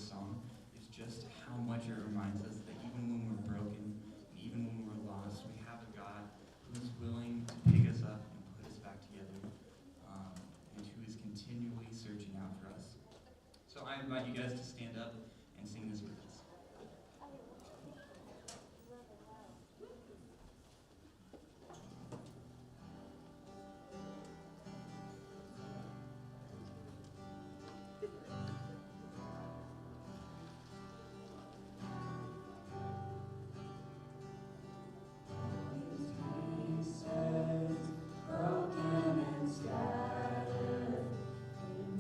this song is just how much it reminds us that even when we're broken, even when we're lost, we have a God who is willing to pick us up and put us back together, and who is continually searching out for us. So I invite you guys to stand up and sing this with us.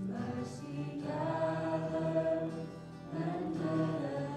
Mercy gather, mended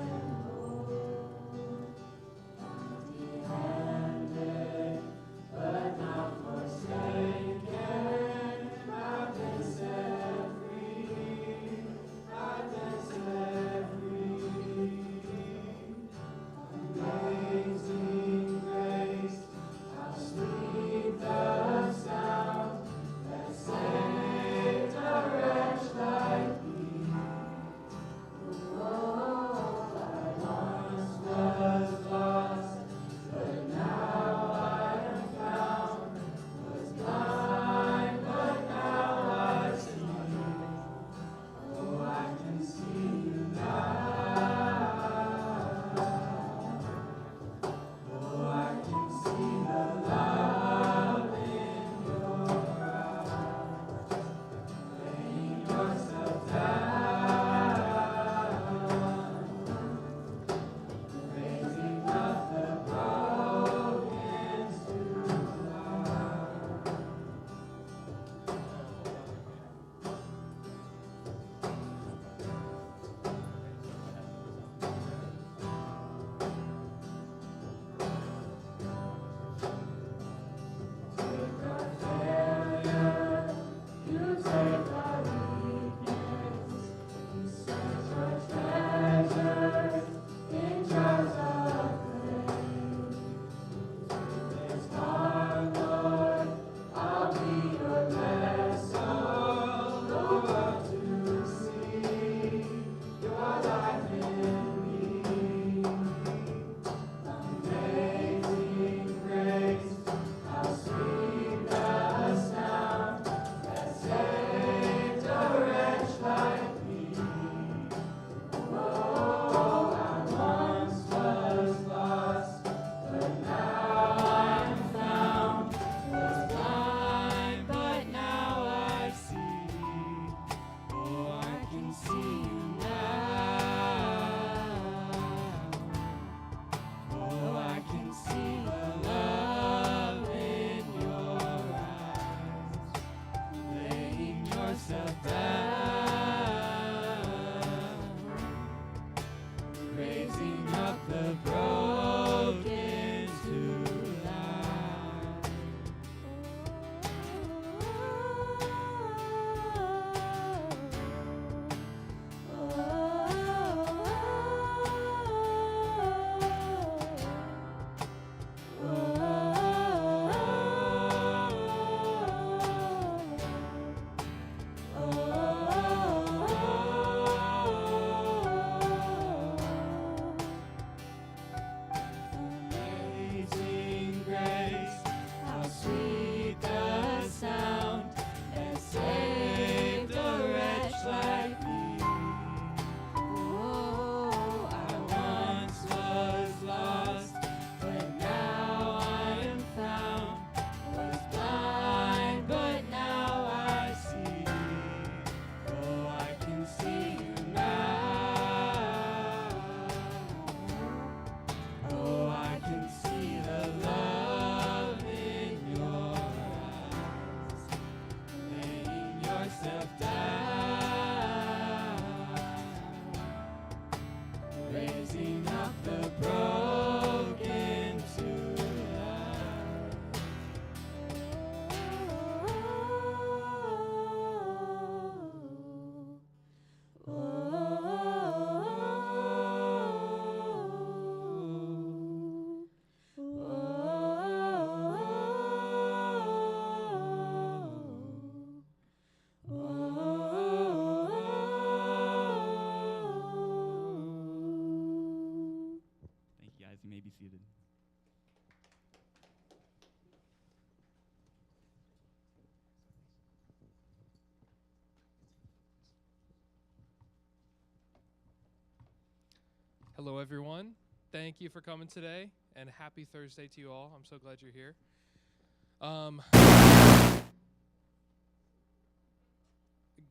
Hello, everyone. Thank you for coming today, and happy Thursday to you all. I'm so glad you're here.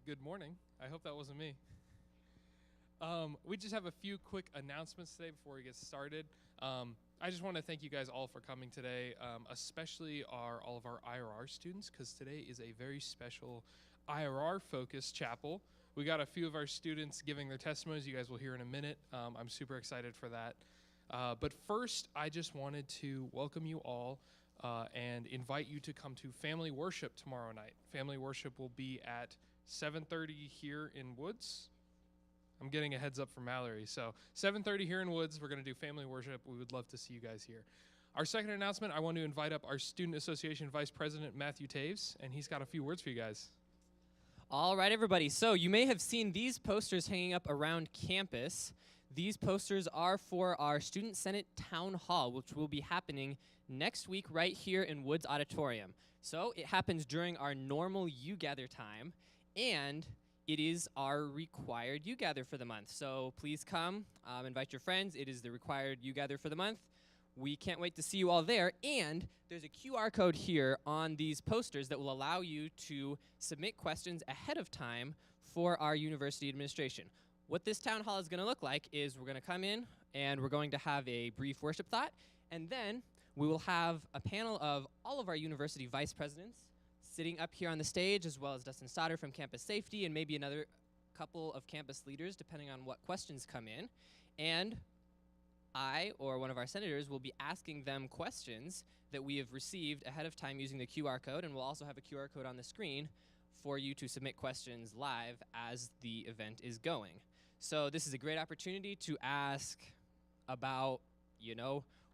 Good morning. I hope that wasn't me. We just have a few quick announcements today before we get started. I just want to thank you guys all for coming today, especially all of our IRR students, because today is a very special IRR-focused chapel. We got a few of our students giving their testimonies. You guys will hear in a minute. I'm super excited for that. But first, I just wanted to welcome you all and invite you to come to family worship tomorrow night. Family worship will be at 7:30 here in Woods. I'm getting a heads up from Mallory. So 7:30 here in Woods, we're going to do family worship. We would love to see you guys here. Our second announcement, I want to invite up our Student Association Vice President, Matthew Taves, and he's got a few words for you guys. All right, everybody. So you may have seen these posters hanging up around campus. These posters are for our Student Senate Town Hall, which will be happening next week right here in Woods Auditorium. So it happens during our normal uGather time, and it is our required uGather for the month. So please come, invite your friends. It is the required uGather for the month. We can't wait to see you all there. And there's a QR code here on these posters that will allow you to submit questions ahead of time for our university administration. What this town hall is going to look like is we're going to come in and we're going to have a brief worship thought, and then we will have a panel of all of our university vice presidents sitting up here on the stage, as well as Dustin Stoddard from Campus Safety and maybe another couple of campus leaders, depending on what questions come in. And I or one of our senators will be asking them questions that we have received ahead of time using the QR code, and we'll also have a QR code on the screen for you to submit questions live as the event is going. So this is a great opportunity to ask about,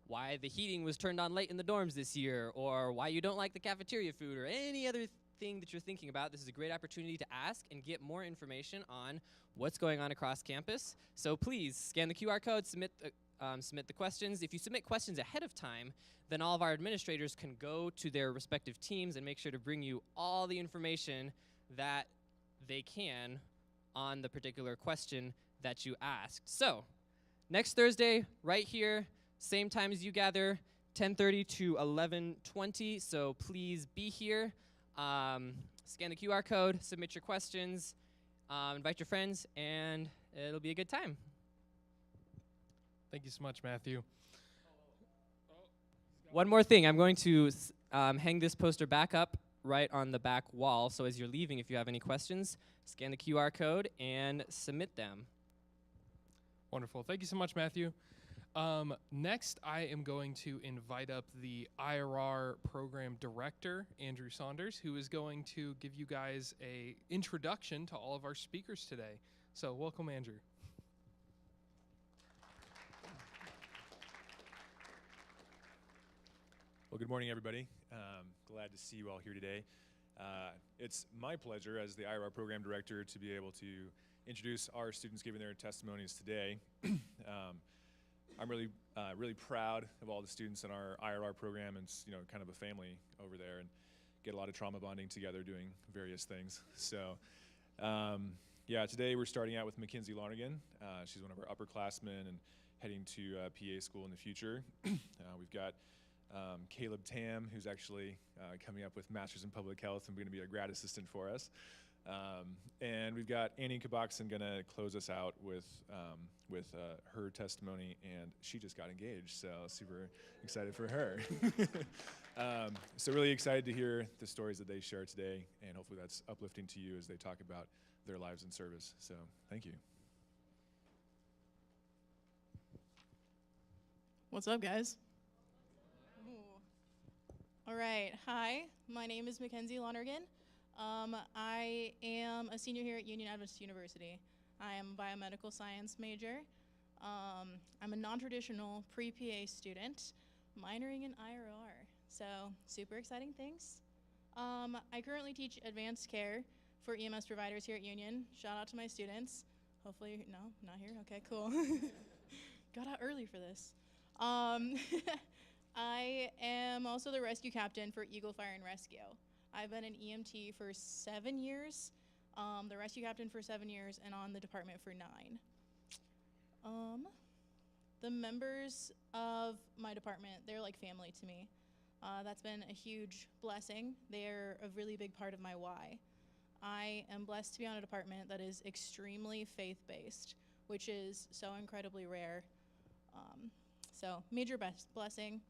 why the heating was turned on late in the dorms this year, or why you don't like the cafeteria food, or any other thing that you're thinking about. This is a great opportunity to ask and get more information on what's going on across campus. So please scan the QR code, submit the questions. If you submit questions ahead of time, then all of our administrators can go to their respective teams and make sure to bring you all the information that they can on the particular question that you asked. So next Thursday, right here, same time as uGather, 10:30 to 11:20. So please be here. Scan the QR code, submit your questions, invite your friends, and it'll be a good time. Thank you so much, Matthew. One more thing. I'm going to hang this poster back up right on the back wall. So as you're leaving, if you have any questions, scan the QR code and submit them. Wonderful. Thank you so much, Matthew. Next, I am going to invite up the IRR program director, Andrew Saunders, who is going to give you guys an introduction to all of our speakers today. So welcome, Andrew. Well, good morning, everybody. Glad to see you all here today. It's my pleasure as the IRR program director to be able to introduce our students giving their testimonies today. I'm really proud of all the students in our IRR program, and it's kind of a family over there, and get a lot of trauma bonding together doing various things. So today we're starting out with Mackenzie Lonergan. She's one of our upperclassmen and heading to PA school in the future. We've got Caleb Tam, who's actually coming up with Masters in Public Health and going to be a grad assistant for us. And we've got Annie Kaboxon going to close us out with her testimony, and she just got engaged, so super excited for her. So really excited to hear the stories that they share today, and hopefully that's uplifting to you as they talk about their lives in service. So thank you. What's up, guys? Ooh. All right. Hi, my name is Mackenzie Lonergan. I am a senior here at Union Adventist University. I am a biomedical science major. I'm a non-traditional pre-PA student, minoring in IRR. So super exciting things. I currently teach advanced care for EMS providers here at Union. Shout out to my students. Hopefully, no, not here. Okay, cool. Got out early for this. I am also the rescue captain for Eagle Fire and Rescue. I've been an EMT for 7 years, the rescue captain for 7 years, and on the department for 9. the members of my department, they're like family to me. That's been a huge blessing. They're a really big part of my why. I am blessed to be on a department that is extremely faith-based, which is so incredibly rare. So major blessing.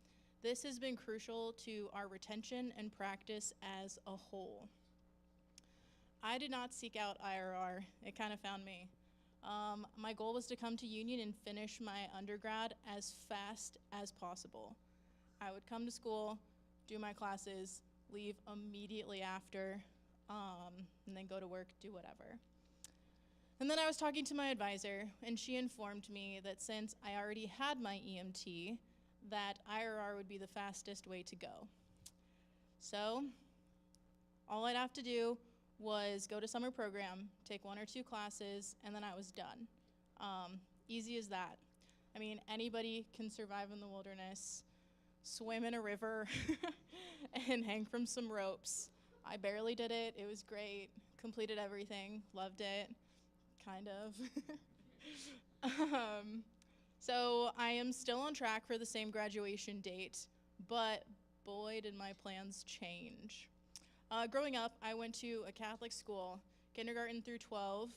This has been crucial to our retention and practice as a whole. I did not seek out IRR. It kind of found me. My goal was to come to Union and finish my undergrad as fast as possible. I would come to school, do my classes, leave immediately after, and then go to work, do whatever. And then I was talking to my advisor, and she informed me that since I already had my EMT, that IRR would be the fastest way to go. So all I'd have to do was go to summer program, take 1 or 2 classes, and then I was done. Easy as that. I mean, anybody can survive in the wilderness, swim in a river, and hang from some ropes. I barely did it. It was great. Completed everything. Loved it. Kind of. So I am still on track for the same graduation date, but boy, did my plans change. Growing up, I went to a Catholic school, kindergarten through 12,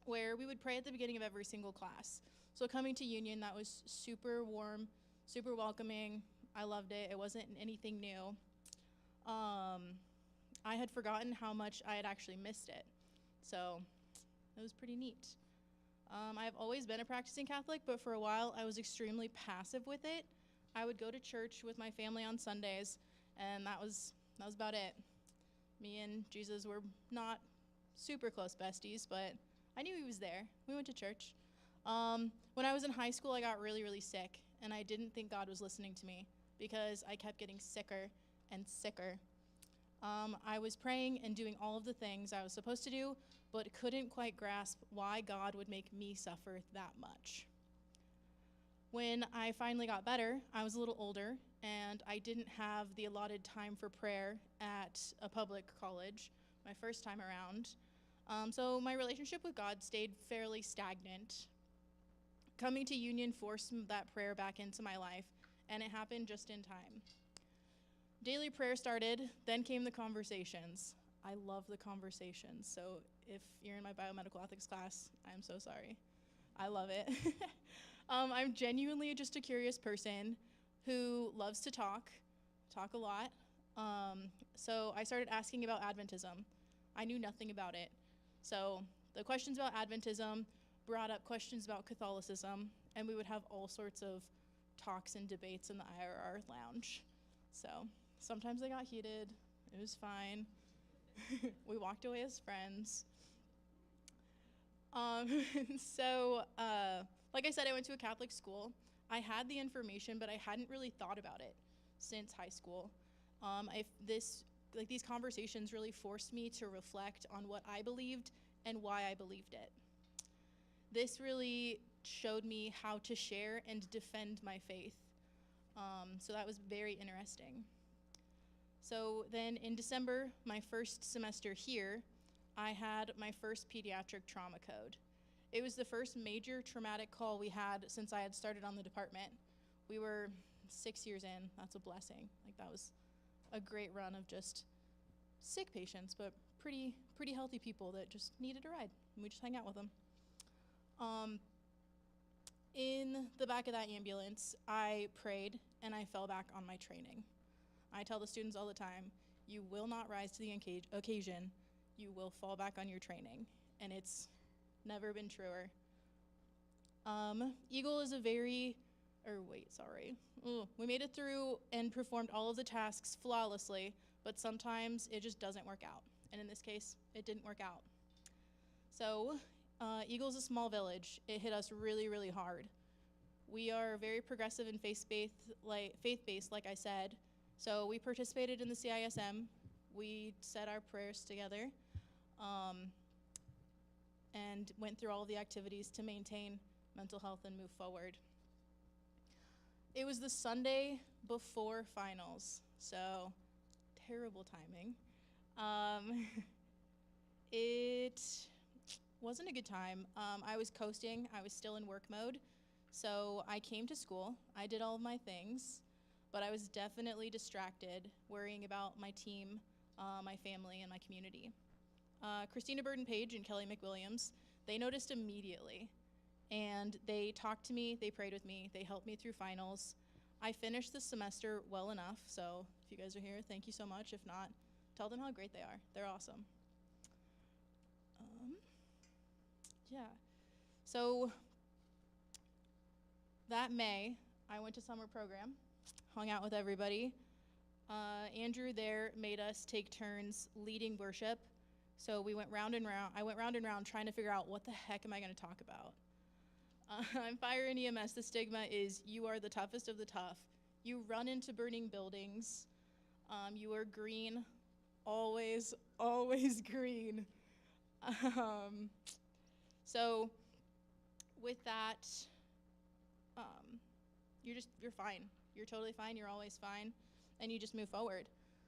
where we would pray at the beginning of every single class. So coming to Union, that was super warm, super welcoming. I loved it. It wasn't anything new. I had forgotten how much I had actually missed it. So it was pretty neat. I've always been a practicing Catholic, but for a while I was extremely passive with it. I would go to church with my family on Sundays, and that was about it. Me and Jesus were not super close besties, but I knew he was there. We went to church. When I was in high school, I got really, really sick, and I didn't think God was listening to me because I kept getting sicker and sicker. I was praying and doing all of the things I was supposed to do, but couldn't quite grasp why God would make me suffer that much. When I finally got better, I was a little older, and I didn't have the allotted time for prayer at a public college my first time around. So my relationship with God stayed fairly stagnant. Coming to Union forced that prayer back into my life, and it happened just in time. Daily prayer started, then came the conversations. I love the conversations, so if you're in my biomedical ethics class, I'm so sorry. I love it. I'm genuinely just a curious person who loves to talk a lot. So I started asking about Adventism. I knew nothing about it. So the questions about Adventism brought up questions about Catholicism, and we would have all sorts of talks and debates in the IRR lounge. So sometimes they got heated. It was fine. We walked away as friends. Like I said, I went to a Catholic school. I had the information, but I hadn't really thought about it since high school. These conversations really forced me to reflect on what I believed and why I believed it. This really showed me how to share and defend my faith. So that was very interesting. So then in December, my first semester here, I had my first pediatric trauma code. It was the first major traumatic call we had since I had started on the department. We were 6 years in. That's a blessing. Like, that was a great run of just sick patients, but pretty healthy people that just needed a ride, and we just hang out with them. In the back of that ambulance, I prayed and I fell back on my training. I tell the students all the time, you will not rise to the occasion, you will fall back on your training, and it's never been truer. Eagle is we made it through and performed all of the tasks flawlessly, but sometimes it just doesn't work out, and in this case, it didn't work out. So, Eagle is a small village. It hit us really, really hard. We are very progressive and faith-based, like I said. So we participated in the CISM. We said our prayers together, and went through all of the activities to maintain mental health and move forward. It was the Sunday before finals, so terrible timing. It wasn't a good time. I was coasting. I was still in work mode. So I came to school, I did all of my things, but I was definitely distracted worrying about my team, my family, and my community. Christina Burden-Page and Kelly McWilliams, they noticed immediately, and they talked to me, they prayed with me, they helped me through finals. I finished the semester well enough, so if you guys are here, thank you so much. If not, tell them how great they are. They're awesome. Yeah. So that May, I went to summer program, hung out with everybody. Andrew there made us take turns leading worship. So we went round and round. I went round and round trying to figure out what the heck am I going to talk about. On Fire and EMS, the stigma is you are the toughest of the tough. You run into burning buildings. You are green, always, always green. So with that, you're fine. You're totally fine. You're always fine. And you just move forward.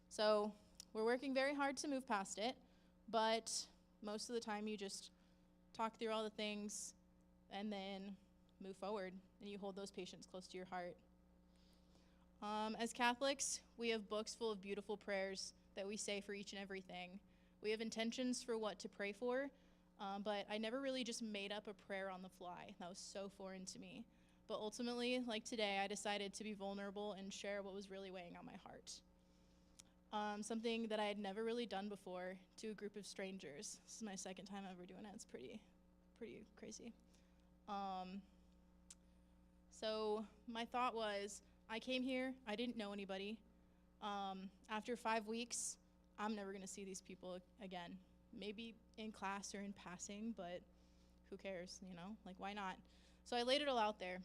So we're working very hard to move past it, but most of the time you just talk through all the things and then move forward, and you hold those patients close to your heart. As Catholics, we have books full of beautiful prayers that we say for each and everything. We have intentions for what to pray for, but I never really just made up a prayer on the fly. That was so foreign to me. But ultimately, like today, I decided to be vulnerable and share what was really weighing on my heart. Something that I had never really done before to a group of strangers. This is my second time ever doing it. It's pretty crazy. So my thought was, I came here, I didn't know anybody. After 5 weeks, I'm never gonna see these people again. Maybe in class or in passing, but who cares, you know? Like, why not? So I laid it all out there.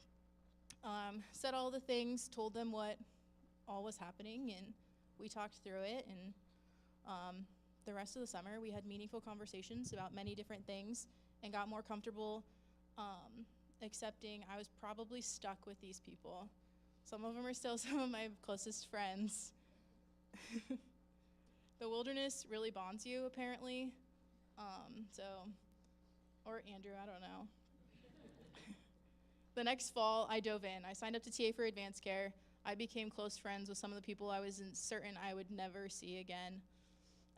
Said all the things, told them what all was happening, and we talked through it. And the rest of the summer, we had meaningful conversations about many different things and got more comfortable accepting I was probably stuck with these people. Some of them are still some of my closest friends. The wilderness really bonds you, apparently. Or Andrew, I don't know. The next fall, I dove in. I signed up to TA for advanced care. I became close friends with some of the people I was certain I would never see again.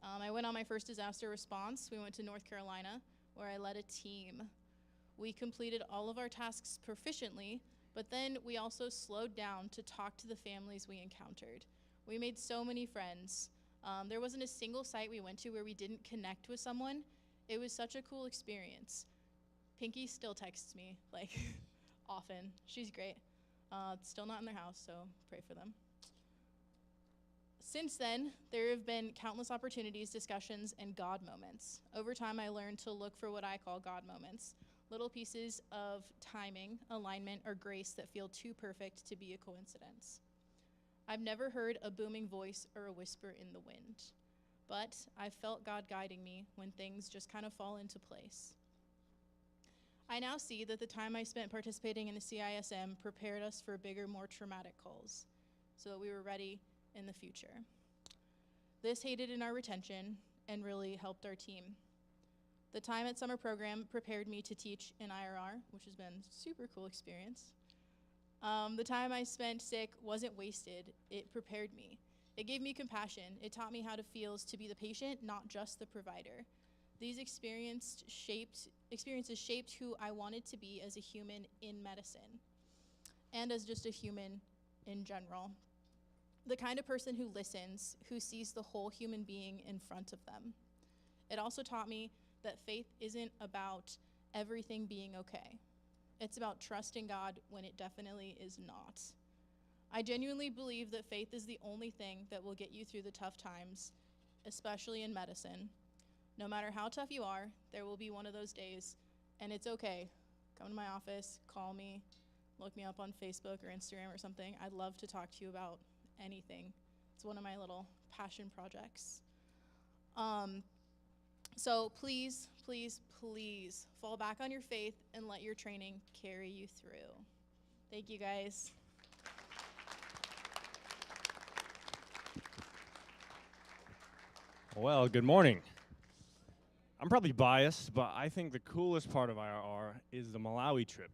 I went on my first disaster response. We went to North Carolina, where I led a team. We completed all of our tasks proficiently, but then we also slowed down to talk to the families we encountered. We made so many friends. There wasn't a single site we went to where we didn't connect with someone. It was such a cool experience. Pinky still texts me, like, often. She's great. Still not in their house, so pray for them. Since then, there have been countless opportunities, discussions, and God moments. Over time, I learned to look for what I call God moments. Little pieces of timing, alignment, or grace that feel too perfect to be a coincidence. I've never heard a booming voice or a whisper in the wind, but I've felt God guiding me when things just kind of fall into place. I now see that the time I spent participating in the CISM prepared us for bigger, more traumatic calls, so that we were ready in the future. This aided in our retention and really helped our team. The time at summer program prepared me to teach in IRR, which has been a super cool experience. The time I spent sick wasn't wasted. It prepared me. It gave me compassion. It taught me how it feels to be the patient, not just the provider. These experiences shaped who I wanted to be as a human in medicine and as just a human in general. The kind of person who listens, who sees the whole human being in front of them. It also taught me that faith isn't about everything being okay. It's about trusting God when it definitely is not. I genuinely believe that faith is the only thing that will get you through the tough times, especially in medicine. No matter how tough you are, there will be one of those days, and it's okay. Come to my office, call me, look me up on Facebook or Instagram or something. I'd love to talk to you about anything. It's one of my little passion projects. So please, please, please fall back on your faith and let your training carry you through. Thank you, guys. Well, good morning. I'm probably biased, but I think the coolest part of IRR is the Malawi trip.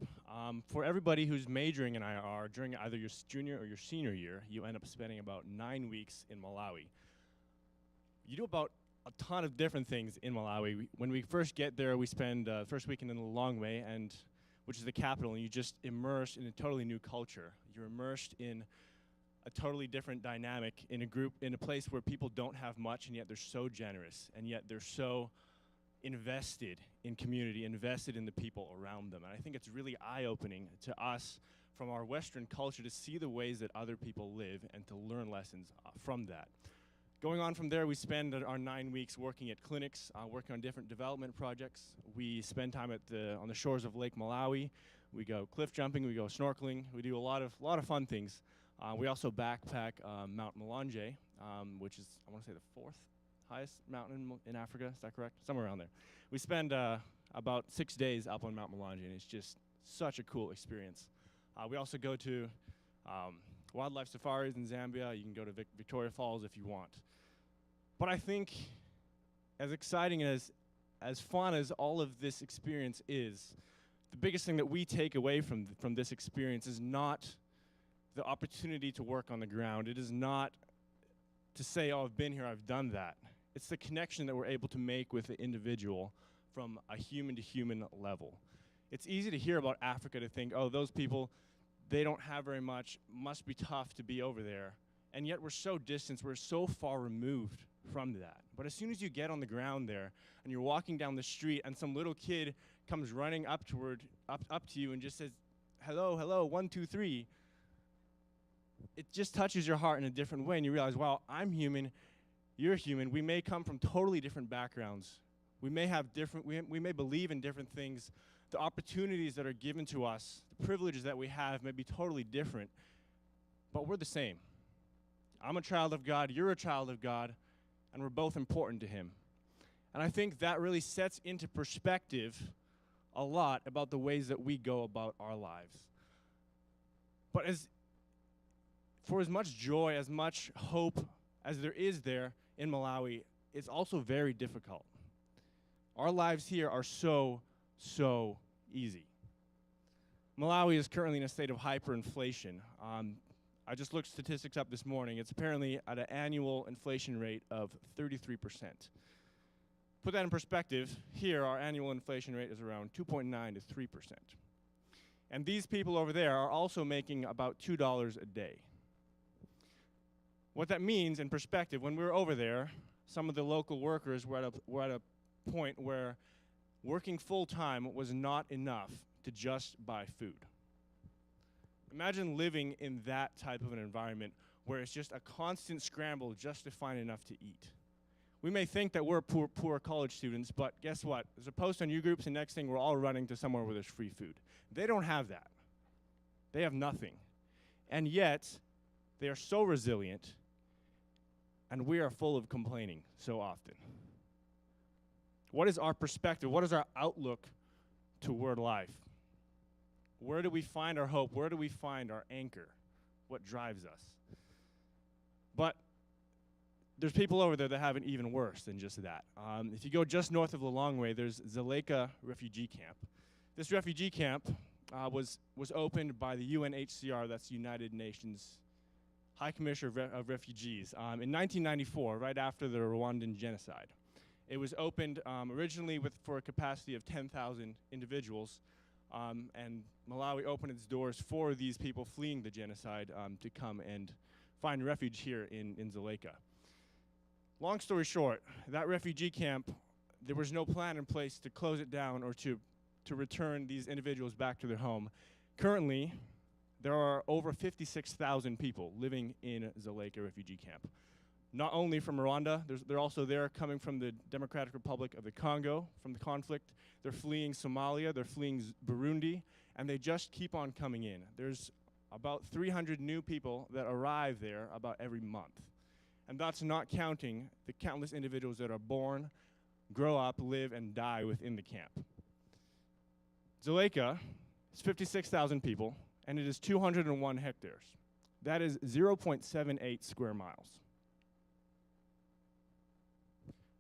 For everybody who's majoring in IRR, during either your junior or your senior year, you end up spending about 9 weeks in Malawi. You do about a ton of different things in Malawi. When we first get there, we spend first weekend in Lilongwe, which is the capital, and you just immerse in a totally new culture. You're immersed in a totally different dynamic in a place where people don't have much, and yet they're so generous, and yet they're so invested in community, invested in the people around them. And I think it's really eye-opening to us from our Western culture to see the ways that other people live and to learn lessons from that. Going on from there, we spend our 9 weeks working at clinics, working on different development projects. We spend time on the shores of Lake Malawi. We go cliff jumping, we go snorkeling. We do a lot of fun things. We also backpack Mount Mulanje, which is, I want to say, the 4th highest mountain in Africa. Is that correct? Somewhere around there. We spend about 6 days up on Mount Mulanje, and it's just such a cool experience. We also go to wildlife safaris in Zambia. You can go to Victoria Falls if you want. But I think as exciting and as fun as all of this experience is, the biggest thing that we take away from this experience is not the opportunity to work on the ground. It is not to say, oh, I've been here, I've done that. It's the connection that we're able to make with the individual from a human-to-human level. It's easy to hear about Africa to think, oh, those people, they don't have very much, must be tough to be over there. And yet we're so distant, we're so far removed from that. But as soon as you get on the ground there and you're walking down the street and some little kid comes running up to you and just says, hello, hello, 1, 2, 3, it just touches your heart in a different way, and you realize, wow, I'm human, you're human. We may come from totally different backgrounds. We may have we may believe in different things. The opportunities that are given to us, the privileges that we have may be totally different, but we're the same. I'm a child of God, you're a child of God, and we're both important to Him. And I think that really sets into perspective a lot about the ways that we go about our lives. But for as much joy, as much hope as there is there in Malawi, it's also very difficult. Our lives here are so easy. Malawi is currently in a state of hyperinflation. I just looked statistics up this morning. It's apparently at an annual inflation rate of 33%. Put that in perspective, here our annual inflation rate is around 2.9 to 3%. And these people over there are also making about $2 a day. What that means in perspective, when we were over there, some of the local workers were at a point where working full-time was not enough to just buy food. Imagine living in that type of an environment where it's just a constant scramble just to find enough to eat. We may think that we're poor college students, but guess what? There's a post on uGroups, and next thing we're all running to somewhere where there's free food. They don't have that. They have nothing. And yet, they are so resilient, and we are full of complaining so often. What is our perspective? What is our outlook toward life? Where do we find our hope? Where do we find our anchor? What drives us? But there's people over there that have it even worse than just that. If you go just north of Lilongwe, there's Dzaleka Refugee Camp. This refugee camp was opened by the UNHCR, that's United Nations High Commissioner of Refugees, in 1994, right after the Rwandan genocide. It was opened originally for a capacity of 10,000 individuals, and Malawi opened its doors for these people fleeing the genocide to come and find refuge here in Dzaleka. Long story short, that refugee camp, there was no plan in place to close it down or to return these individuals back to their home. Currently, there are over 56,000 people living in Dzaleka refugee camp. Not only from Rwanda, they're also there coming from the Democratic Republic of the Congo, from the conflict. They're fleeing Somalia, they're fleeing Burundi, and they just keep on coming in. There's about 300 new people that arrive there about every month. And that's not counting the countless individuals that are born, grow up, live, and die within the camp. Dzaleka is 56,000 people, and it is 201 hectares. That is 0.78 square miles.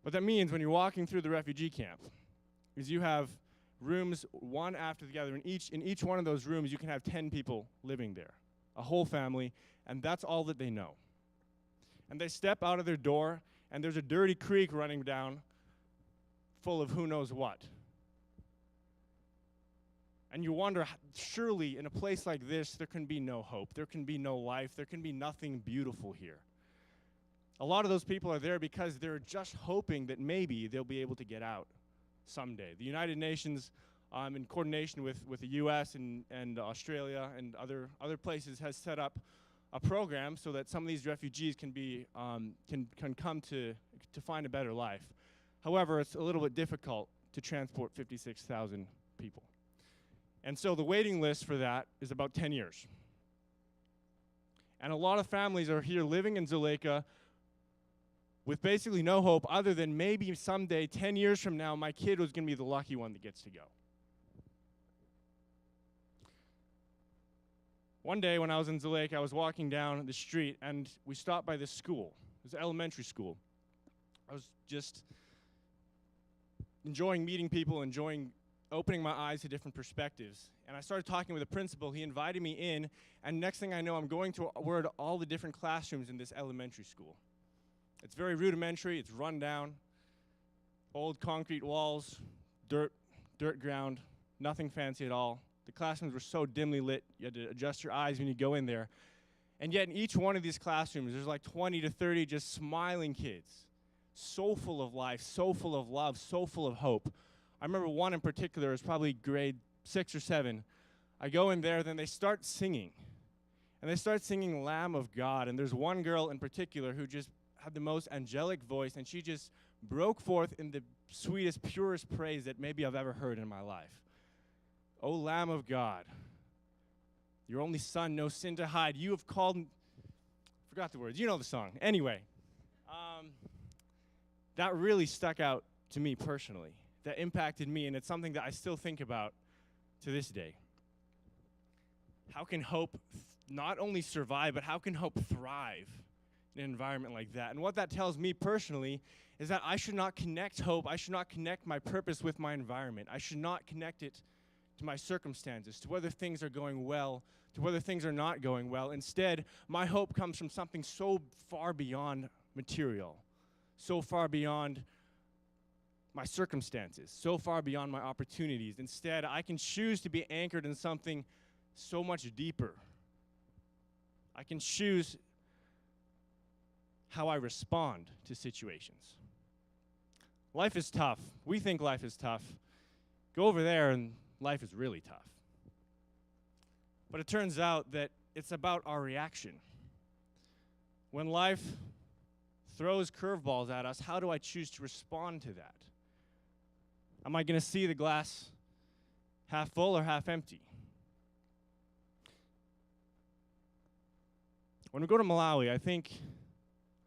What that means when you're walking through the refugee camp is you have rooms one after the other. In each one of those rooms, you can have 10 people living there, a whole family, and that's all that they know. And they step out of their door, and there's a dirty creek running down full of who knows what. And you wonder, surely in a place like this, there can be no hope. There can be no life. There can be nothing beautiful here. A lot of those people are there because they're just hoping that maybe they'll be able to get out someday. The United Nations, in coordination with the U.S. and Australia and other places, has set up a program so that some of these refugees can be can come to find a better life. However, it's a little bit difficult to transport 56,000 people. And so the waiting list for that is about 10 years. And a lot of families are here living in Zuleika with basically no hope other than maybe someday, 10 years from now, my kid was going to be the lucky one that gets to go. One day when I was in Zuleika, I was walking down the street, and we stopped by this school. It was an elementary school. I was just enjoying meeting people, enjoying opening my eyes to different perspectives. And I started talking with the principal. He invited me in, and next thing I know, I'm going toward all the different classrooms in this elementary school. It's very rudimentary, it's run down, old concrete walls, dirt ground, nothing fancy at all. The classrooms were so dimly lit, you had to adjust your eyes when you go in there. And yet in each one of these classrooms, there's like 20 to 30 just smiling kids, so full of life, so full of love, so full of hope. I remember one in particular, it was probably grade 6 or 7. I go in there, then they start singing. And they start singing Lamb of God. And there's one girl in particular who just had the most angelic voice, and she just broke forth in the sweetest, purest praise that maybe I've ever heard in my life. O Lamb of God, your only son, no sin to hide. You have called, forgot the words, you know the song. Anyway, that really stuck out to me personally. That impacted me, and it's something that I still think about to this day. How can hope not only survive, but how can hope thrive in an environment like that? And what that tells me personally is that I should not connect hope, I should not connect my purpose with my environment. I should not connect it to my circumstances, to whether things are going well, to whether things are not going well. Instead, my hope comes from something so far beyond material, so far beyond my circumstances, so far beyond my opportunities. Instead, I can choose to be anchored in something so much deeper. I can choose how I respond to situations. Life is tough. We think life is tough. Go over there and life is really tough. But it turns out that it's about our reaction. When life throws curveballs at us, how do I choose to respond to that? Am I going to see the glass half full or half empty? When we go to Malawi, I think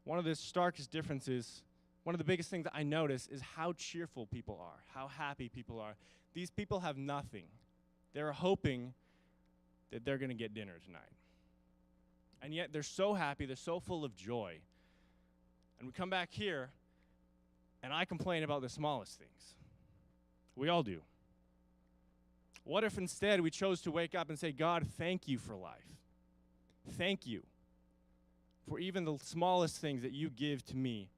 one of the starkest differences, one of the biggest things that I notice is how cheerful people are, how happy people are. These people have nothing. They're hoping that they're going to get dinner tonight. And yet they're so happy, they're so full of joy. And we come back here, and I complain about the smallest things. We all do. What if instead we chose to wake up and say, God, thank you for life. Thank you for even the smallest things that you give to me.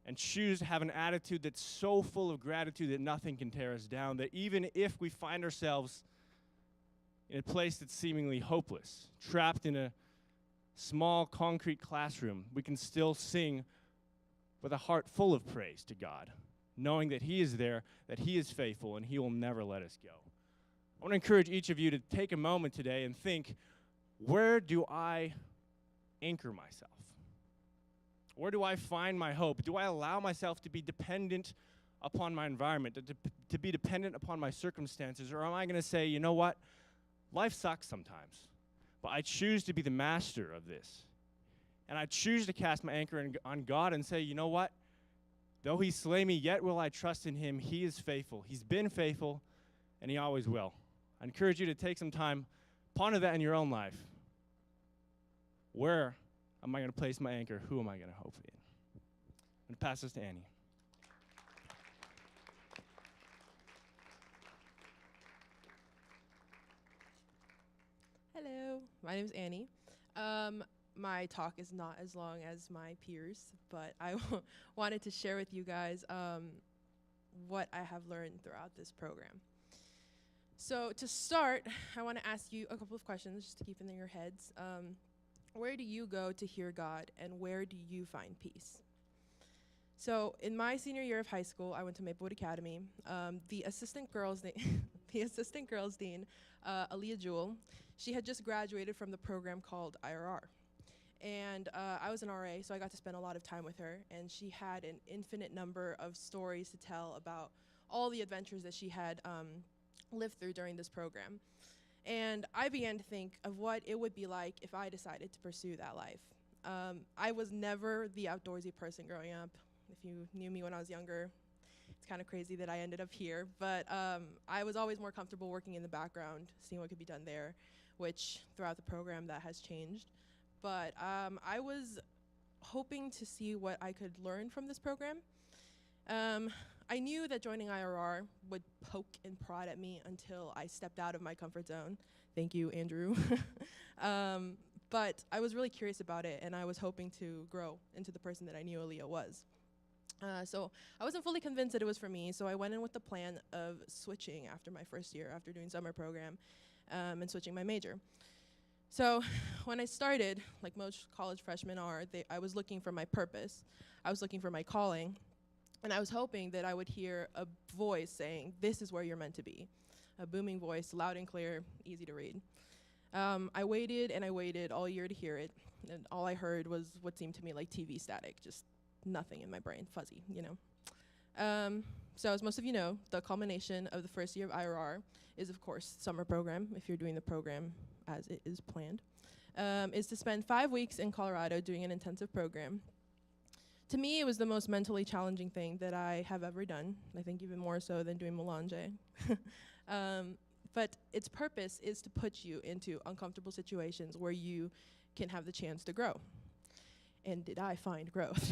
And choose to have an attitude that's so full of gratitude that nothing can tear us down, that even if we find ourselves in a place that's seemingly hopeless, trapped in a small concrete classroom, we can still sing with a heart full of praise to God, knowing that He is there, that He is faithful, and He will never let us go. I want to encourage each of you to take a moment today and think, where do I anchor myself? Where do I find my hope? Do I allow myself to be dependent upon my environment, to be dependent upon my circumstances? Or am I going to say, you know what? Life sucks sometimes, but I choose to be the master of this. And I choose to cast my anchor on God and say, you know what? Though He slay me, yet will I trust in Him. He is faithful. He's been faithful, and He always will. I encourage you to take some time, ponder that in your own life. Where am I going to place my anchor? Who am I going to hope in? I'm going to pass this to Annie. Hello, my name is Annie. My talk is not as long as my peers, but I wanted to share with you guys what I have learned throughout this program. So to start, I want to ask you a couple of questions just to keep in your heads. Where do you go to hear God, and where do you find peace? So in my senior year of high school, I went to Maplewood Academy. The assistant girls dean, Aaliyah Jewell, she had just graduated from the program called IRR. And I was an RA, so I got to spend a lot of time with her. And she had an infinite number of stories to tell about all the adventures that she had lived through during this program. And I began to think of what it would be like if I decided to pursue that life. I was never the outdoorsy person growing up. If you knew me when I was younger, it's kind of crazy that I ended up here. But I was always more comfortable working in the background, seeing what could be done there, which throughout the program that has changed. But I was hoping to see what I could learn from this program. I knew that joining IRR would poke and prod at me until I stepped out of my comfort zone. Thank you, Andrew. But I was really curious about it, and I was hoping to grow into the person that I knew Aaliyah was. So I wasn't fully convinced that it was for me, so I went in with the plan of switching after my first year, after doing summer program, and switching my major. So when I started, like most college freshmen are, I was looking for my purpose. I was looking for my calling. And I was hoping that I would hear a voice saying, this is where you're meant to be. A booming voice, loud and clear, easy to read. I waited and I waited all year to hear it. And all I heard was what seemed to me like TV static, just nothing in my brain, fuzzy, you know. So as most of you know, the culmination of the first year of IRR is, of course, summer program, if you're doing the program as it is planned, is to spend 5 weeks in Colorado doing an intensive program. To me, it was the most mentally challenging thing that I have ever done, I think even more so than doing melange. But its purpose is to put you into uncomfortable situations where you can have the chance to grow. And did I find growth?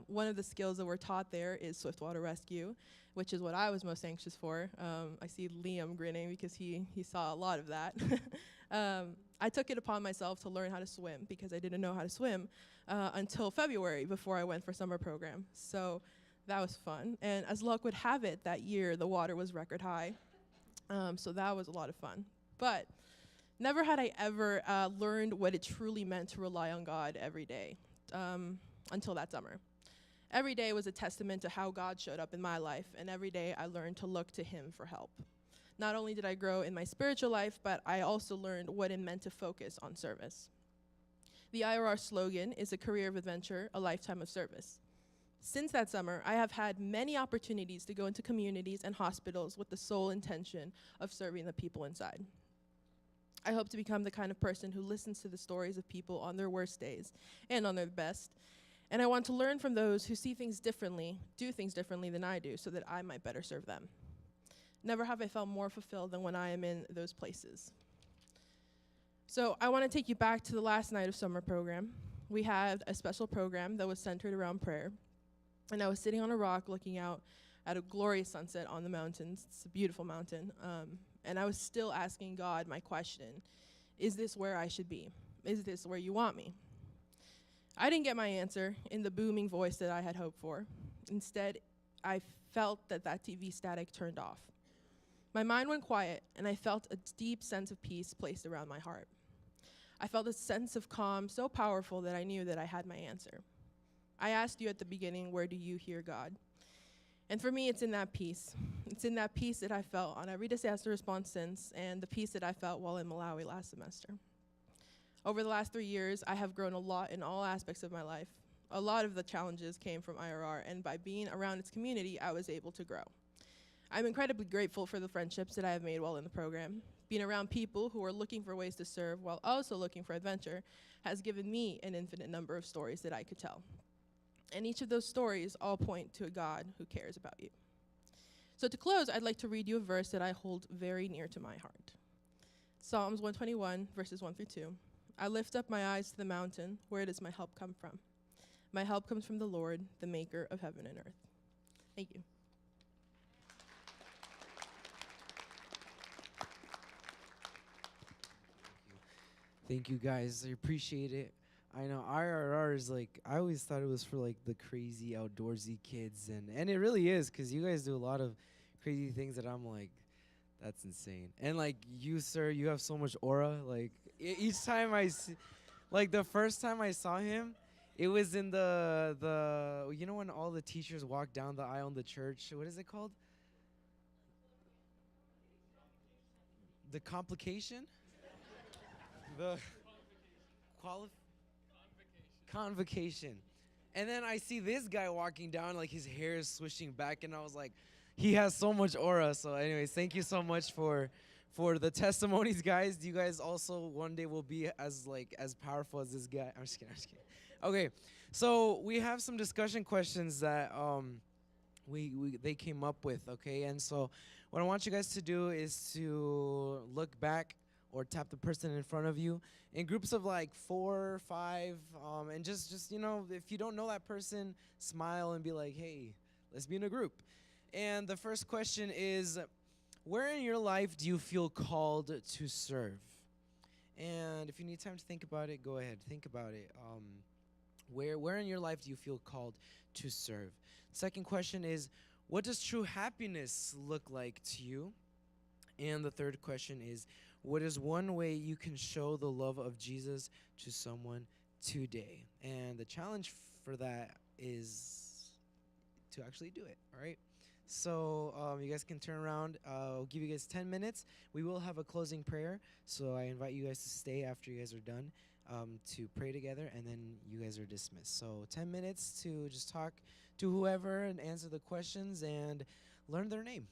One of the skills that we're taught there is swiftwater rescue, which is what I was most anxious for. I see Liam grinning because he saw a lot of that. I took it upon myself to learn how to swim because I didn't know how to swim until February before I went for summer program. So that was fun. And as luck would have it, that year the water was record high. So that was a lot of fun. But never had I ever learned what it truly meant to rely on God every day until that summer. Every day was a testament to how God showed up in my life, and every day I learned to look to him for help. Not only did I grow in my spiritual life, but I also learned what it meant to focus on service. The IRR slogan is a career of adventure, a lifetime of service. Since that summer, I have had many opportunities to go into communities and hospitals with the sole intention of serving the people inside. I hope to become the kind of person who listens to the stories of people on their worst days and on their best. And I want to learn from those who see things differently, do things differently than I do, so that I might better serve them. Never have I felt more fulfilled than when I am in those places. So I want to take you back to the last night of summer program. We had a special program that was centered around prayer. And I was sitting on a rock looking out at a glorious sunset on the mountains. It's a beautiful mountain. And I was still asking God my question, is this where I should be? Is this where you want me? I didn't get my answer in the booming voice that I had hoped for. Instead, I felt that TV static turned off. My mind went quiet, and I felt a deep sense of peace placed around my heart. I felt a sense of calm so powerful that I knew that I had my answer. I asked you at the beginning, where do you hear God? And for me, it's in that peace. It's in that peace that I felt on every disaster response since, and the peace that I felt while in Malawi last semester. Over the last 3 years, I have grown a lot in all aspects of my life. A lot of the challenges came from IRR, and by being around its community, I was able to grow. I'm incredibly grateful for the friendships that I have made while in the program. Being around people who are looking for ways to serve while also looking for adventure has given me an infinite number of stories that I could tell. And each of those stories all point to a God who cares about you. So to close, I'd like to read you a verse that I hold very near to my heart. Psalms 121, verses 1 through 2. I lift up my eyes to the mountain, where does my help come from? My help comes from the Lord, the maker of heaven and earth. Thank you. Thank you guys. I appreciate it. I know IRR is like, I always thought it was for like the crazy outdoorsy kids, and it really is, because you guys do a lot of crazy things that I'm like, that's insane. And like you, sir, you have so much aura. Like each time I see, like the first time I saw him, it was in the you know when all the teachers walk down the aisle in the church. What is it called? The complication? The convocation. And then I see this guy walking down, like his hair is swishing back, and I was like, he has so much aura. So anyways, thank you so much for the testimonies, guys. You guys also one day will be as powerful as this guy. I'm just kidding. Okay, so we have some discussion questions that they came up with, okay? And so what I want you guys to do is to look back or tap the person in front of you in groups of like 4 or 5, and just you know, if you don't know that person, smile and be like, hey, let's be in a group. And the first question is, where in your life do you feel called to serve? And if you need time to think about it, go ahead, think about it. Where in your life do you feel called to serve? Second question is, what does true happiness look like to you? And the third question is, what is one way you can show the love of Jesus to someone today? And the challenge for that is to actually do it, all right? So you guys can turn around. I'll give you guys 10 minutes. We will have a closing prayer, so I invite you guys to stay after you guys are done to pray together, and then you guys are dismissed. So 10 minutes to just talk to whoever and answer the questions and learn their name.